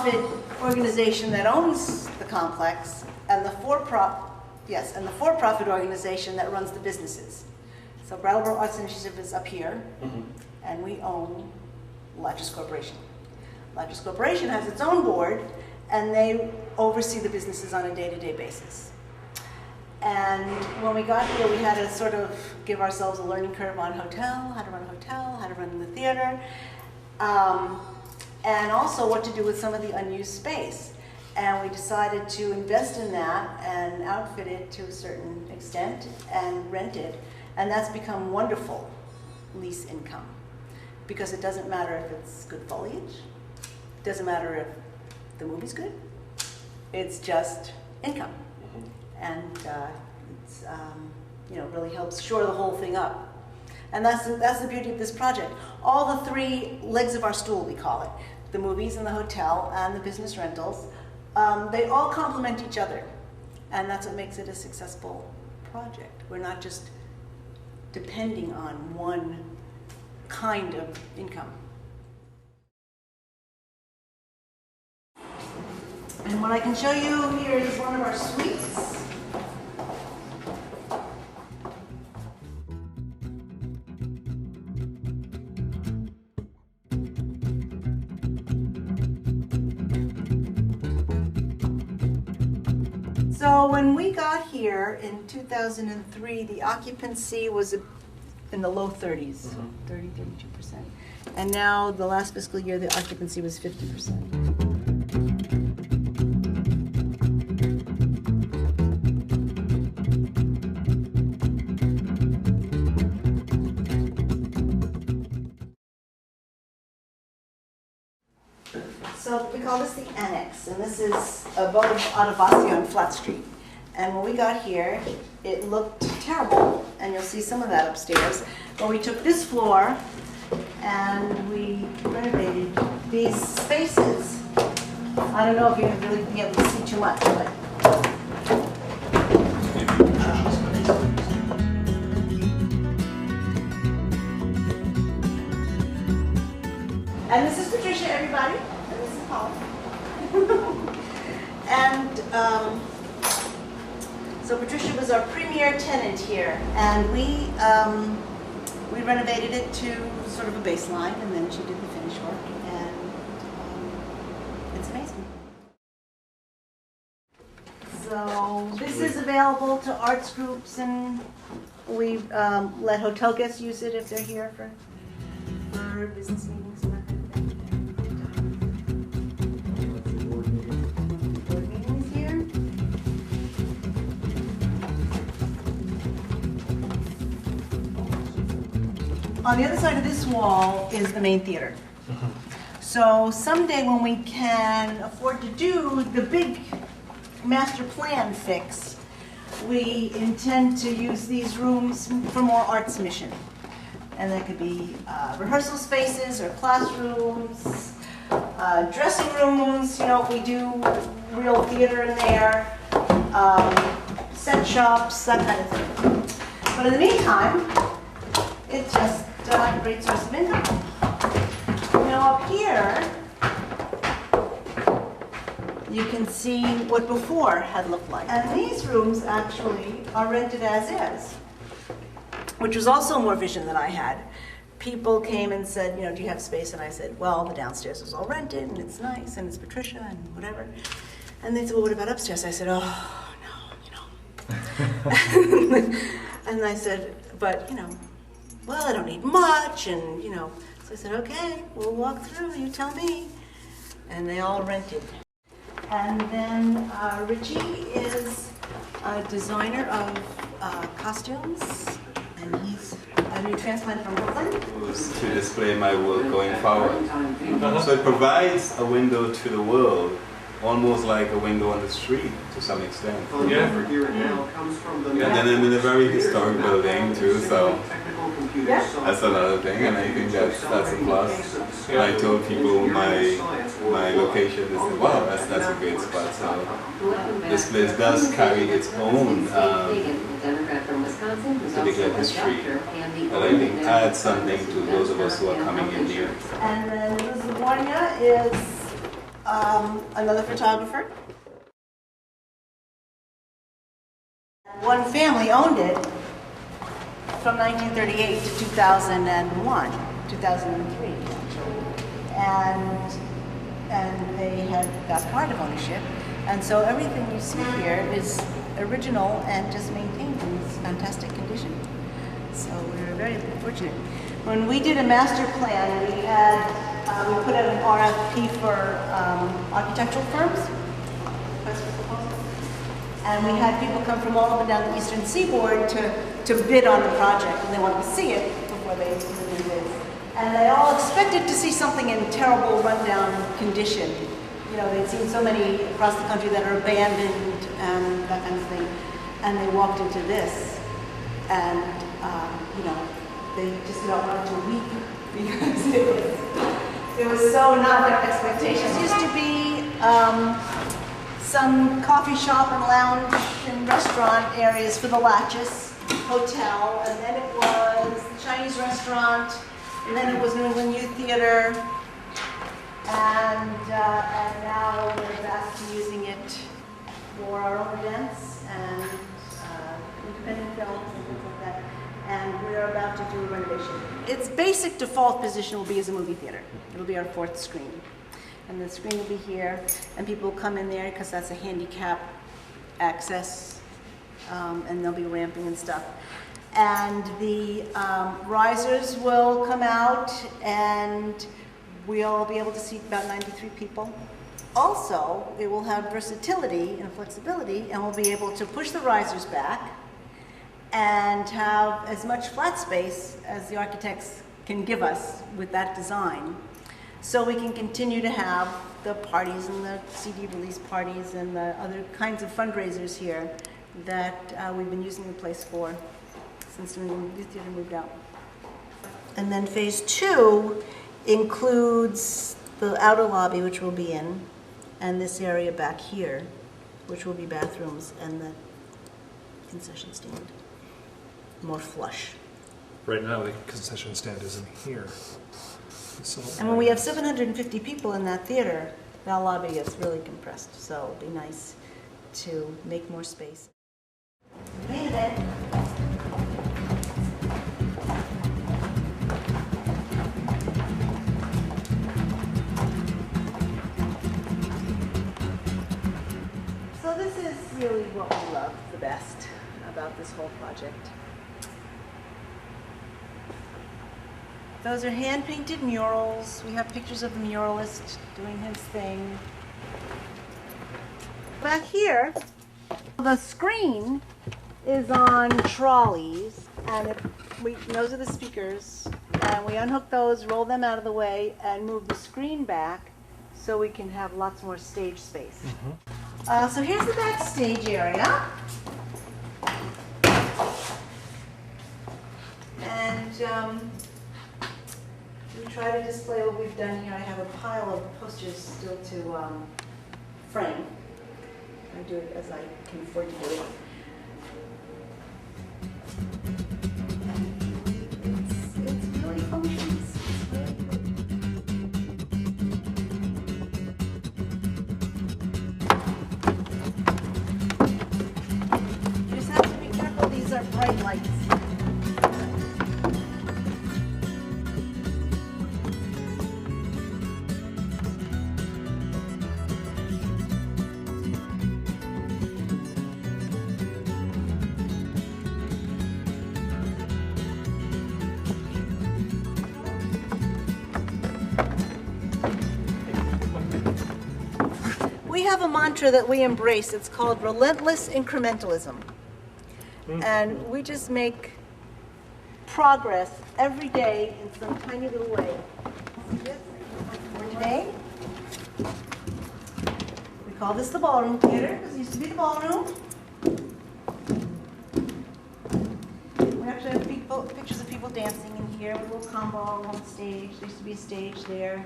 for-profit organization that owns the complex, and the for-profit organization that runs the businesses. So Brattleboro Arts Initiative is up here, and we own Latchis Corporation. Latchis Corporation has its own board, and they oversee the businesses on a day-to-day basis. And when we got here, we had to sort of give ourselves a learning curve on hotel, how to run a hotel, how to run the theater, and also what to do with some of the unused space. And we decided to invest in that and outfit it to a certain extent and rent it. And that's become wonderful lease income, because it doesn't matter if it's good foliage, it doesn't matter if the movie's good, it's just income. And it's, really helps shore the whole thing up. And that's the beauty of this project. All the three legs of our stool, we call it, the movies and the hotel and the business rentals, they all complement each other. And that's what makes it a successful project. We're not just depending on one kind of income. And what I can show you here is one of our suites. So when we got here in 2003, the occupancy was in the low 30s, 30, 32%. And now, the last fiscal year, the occupancy was 50%. So we call this the annex, and this is above Adavasi on Flat Street. And when we got here, it looked terrible, and you'll see some of that upstairs. But we took this floor and we renovated these spaces. I don't know if you're going to really be able to see too much, but and this is Patricia, everybody. And this is Paul. And so Patricia was our premier tenant here, and we renovated it to sort of a baseline, and then she did the finish work, and it's amazing. So this is available to arts groups, and we let hotel guests use it if they're here for business meetings and that kind of thing. Board meetings here. On the other side of this wall is the main theater. So someday when we can afford to do the big master plan fix, we intend to use these rooms for more arts mission. And that could be rehearsal spaces or classrooms, dressing rooms, we do real theater in there, set shops, that kind of thing. But in the meantime, it's just a great source of income. Now up here, you can see what before had looked like. And these rooms actually are rented as is, which was also more vision than I had. People came and said, do you have space? And I said, well, the downstairs is all rented, and it's nice, and it's Patricia, and whatever. And they said, well, what about upstairs? I said, oh, no, And I said, but, well, I don't need much, and, so I said, okay, we'll walk through, you tell me. And they all rented. And then Richie is a designer of costumes, and he's a new transplant from Brooklyn. To display my work going forward. So it provides a window to the world, almost like a window on the street to some extent. Yeah. And then I'm in a very historic building too, so that's another thing, and I think that's a plus. And I told people my location is, wow, that's a great spot. So this place does carry its own particular history that I think adds something to those of us who are coming in here. And then Liz Lavornia is another photographer. One family owned it from 1938 to 2001, 2003 actually. And they had got part of ownership. And so everything you see here is original and just maintained in this fantastic condition. So we were very fortunate. When we did a master plan, we put out an RFP for architectural firms. And we had people come from all over down the eastern seaboard to bid on the project, and they wanted to see it before they submitted bids. And they all expected to see something in terrible rundown condition. You know, they'd seen so many across the country that are abandoned and that kind of thing. And they walked into this, and you know, they just about wanted to weep because it was so not their expectations. It used to be some coffee shop and lounge and restaurant areas for the Latchis Hotel, and then it was the Chinese restaurant, and then it was New England Youth Theater, and now we're back to using it for our own events and independent films and things like that. And we're about to do a renovation. Its basic default position will be as a movie theater. It'll be our 4th screen. And the screen will be here, and people will come in there because that's a handicap access, and they'll be ramping and stuff. And the risers will come out, and we'll be able to seat about 93 people. Also, it will have versatility and flexibility, and we'll be able to push the risers back and have as much flat space as the architects can give us with that design. So we can continue to have the parties and the CD release parties and the other kinds of fundraisers here that we've been using the place for since the Youth Theater moved out. And then phase 2 includes the outer lobby, which we'll be in, and this area back here, which will be bathrooms, and the concession stand. More flush. Right now the concession stand is in here. And when we have 750 people in that theater, that lobby gets really compressed, so it'd be nice to make more space. Main event. So this is really what we love the best about this whole project. Those are hand-painted murals. We have pictures of the muralist doing his thing. Back here, the screen is on trolleys, and those are the speakers. And we unhook those, roll them out of the way, and move the screen back so we can have lots more stage space. So here's the backstage area. And we try to display what we've done here. I have a pile of posters still to frame. I do it as I can afford to do it. It really functions. You just have to be careful. These are bright lights. We have a mantra that we embrace. It's called relentless incrementalism. And we just make progress every day in some tiny little way. For today, we call this the ballroom theater, because it used to be the ballroom. We actually have pictures of people dancing in here with a little combo on the stage. There used to be a stage there.